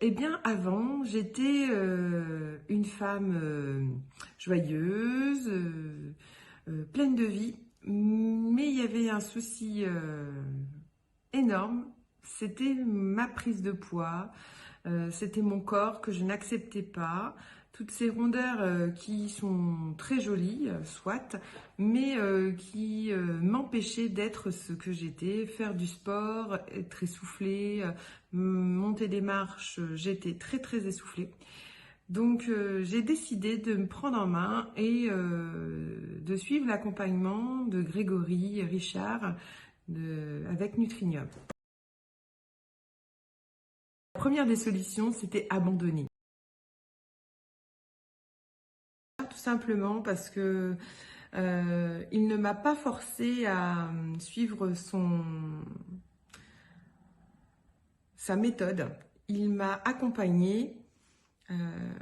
Eh bien, avant, j'étais une femme joyeuse, pleine de vie, mais il y avait un souci énorme, c'était ma prise de poids, c'était mon corps que je n'acceptais pas, toutes ces rondeurs qui sont très jolies, soit, mais qui m'empêchaient d'être ce que j'étais, faire du sport, être essoufflée, monter des marches, j'étais très très essoufflée. Donc j'ai décidé de me prendre en main et de suivre l'accompagnement de Grégory Richard avec Nutrinium. La première des solutions, c'était abandonner. Tout simplement parce que il ne m'a pas forcé à suivre sa méthode. Il m'a accompagnée euh,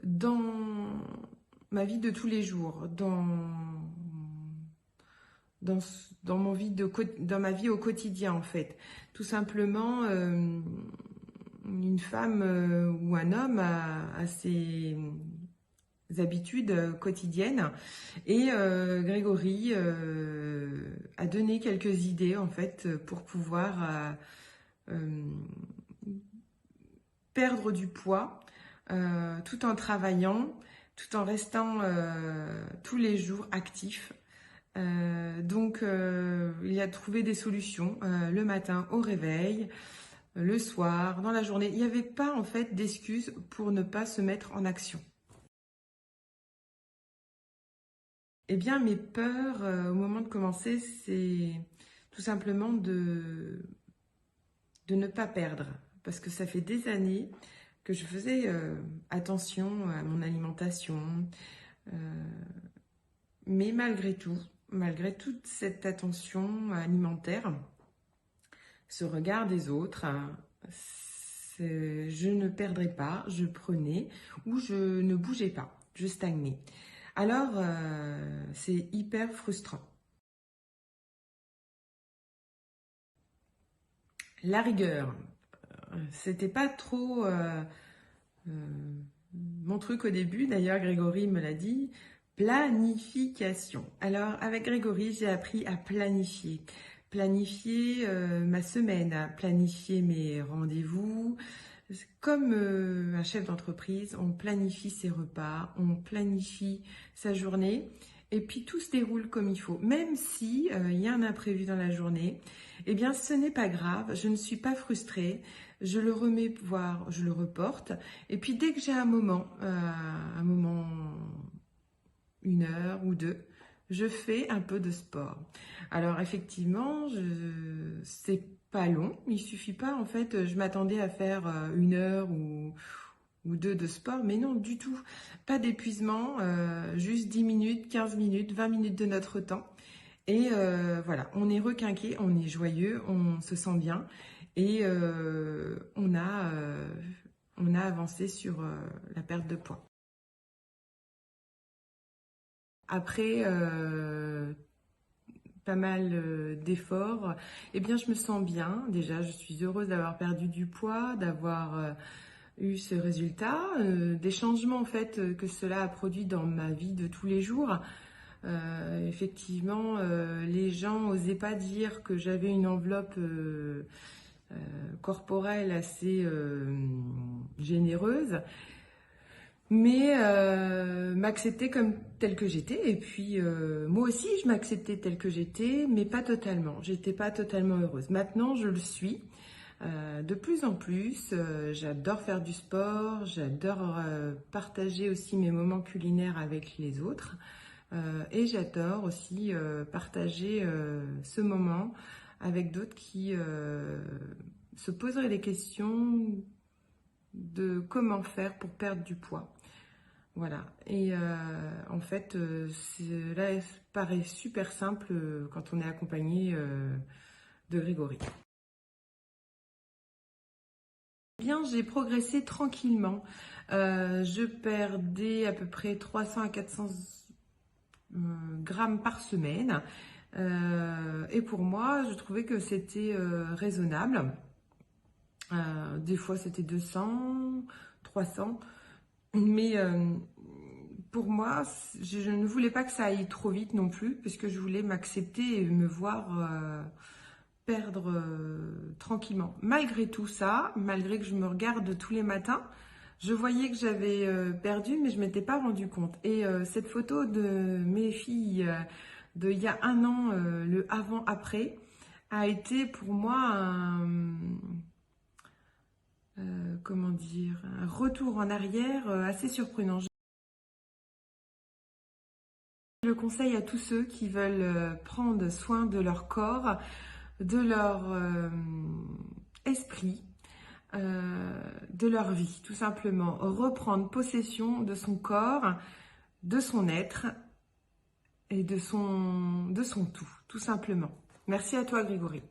dans ma vie de tous les jours, dans, dans ma vie au quotidien en fait. Tout simplement, une femme ou un homme a ses habitudes quotidiennes et Grégory a donné quelques idées en fait pour pouvoir euh, perdre du poids tout en travaillant, tout en restant tous les jours actif. Donc, il a trouvé des solutions le matin au réveil, le soir, dans la journée. Il n'y avait pas en fait d'excuses pour ne pas se mettre en action. Eh bien, mes peurs au moment de commencer, c'est tout simplement de ne pas perdre. Parce que ça fait des années que je faisais attention à mon alimentation. euh, mais malgré toute cette attention alimentaire, ce regard des autres, hein, je ne perdrais pas, je prenais ou je ne bougeais pas, je stagnais. Alors, c'est hyper frustrant. La rigueur, c'était pas trop mon truc au début. D'ailleurs, Grégory me l'a dit. Planification. Alors, avec Grégory, j'ai appris à planifier. Planifier ma semaine, à planifier mes rendez-vous. Comme un chef d'entreprise, on planifie ses repas, on planifie sa journée. Et puis tout se déroule comme il faut. Même si il y a un imprévu dans la journée, eh bien ce n'est pas grave, je ne suis pas frustrée, je le remets voir, je le reporte. Et puis dès que j'ai un moment, une heure ou deux, je fais un peu de sport. Alors effectivement, c'est pas long, il suffit pas en fait, je m'attendais à faire une heure ou deux de sport, mais non du tout, pas d'épuisement, juste 10 minutes, 15 minutes, 20 minutes de notre temps. Et voilà, on est requinqué, on est joyeux, on se sent bien et on a avancé sur la perte de poids. Après pas mal d'efforts, eh bien je me sens bien. Déjà, je suis heureuse d'avoir perdu du poids, d'avoir eu ce résultat, des changements en fait que cela a produit dans ma vie de tous les jours. Effectivement, les gens n'osaient pas dire que j'avais une enveloppe corporelle assez généreuse, mais m'accepter comme telle que j'étais. Et puis moi aussi, je m'acceptais telle que j'étais, mais pas totalement. J'étais pas totalement heureuse. Maintenant, je le suis. De plus en plus, j'adore faire du sport, j'adore partager aussi mes moments culinaires avec les autres. Et j'adore aussi partager ce moment avec d'autres qui se poseraient des questions de comment faire pour perdre du poids. Voilà. Et en fait, cela paraît super simple quand on est accompagné de Grégory. Bien, j'ai progressé tranquillement. Je perdais à peu près 300 à 400 grammes par semaine. Et pour moi, je trouvais que c'était raisonnable. Des fois, c'était 200, 300. Mais pour moi, je ne voulais pas que ça aille trop vite non plus, parce que je voulais m'accepter et me voir perdre tranquillement. Malgré tout ça, malgré que je me regarde tous les matins, je voyais que j'avais perdu, mais je ne m'étais pas rendu compte. Et cette photo de mes filles de il y a un an, le avant-après, a été pour moi comment dire, un retour en arrière assez surprenant. Je le conseille à tous ceux qui veulent prendre soin de leur corps, de leur esprit, de leur vie, tout simplement. Reprendre possession de son corps, de son être et de son tout simplement. Merci à toi, Grégory.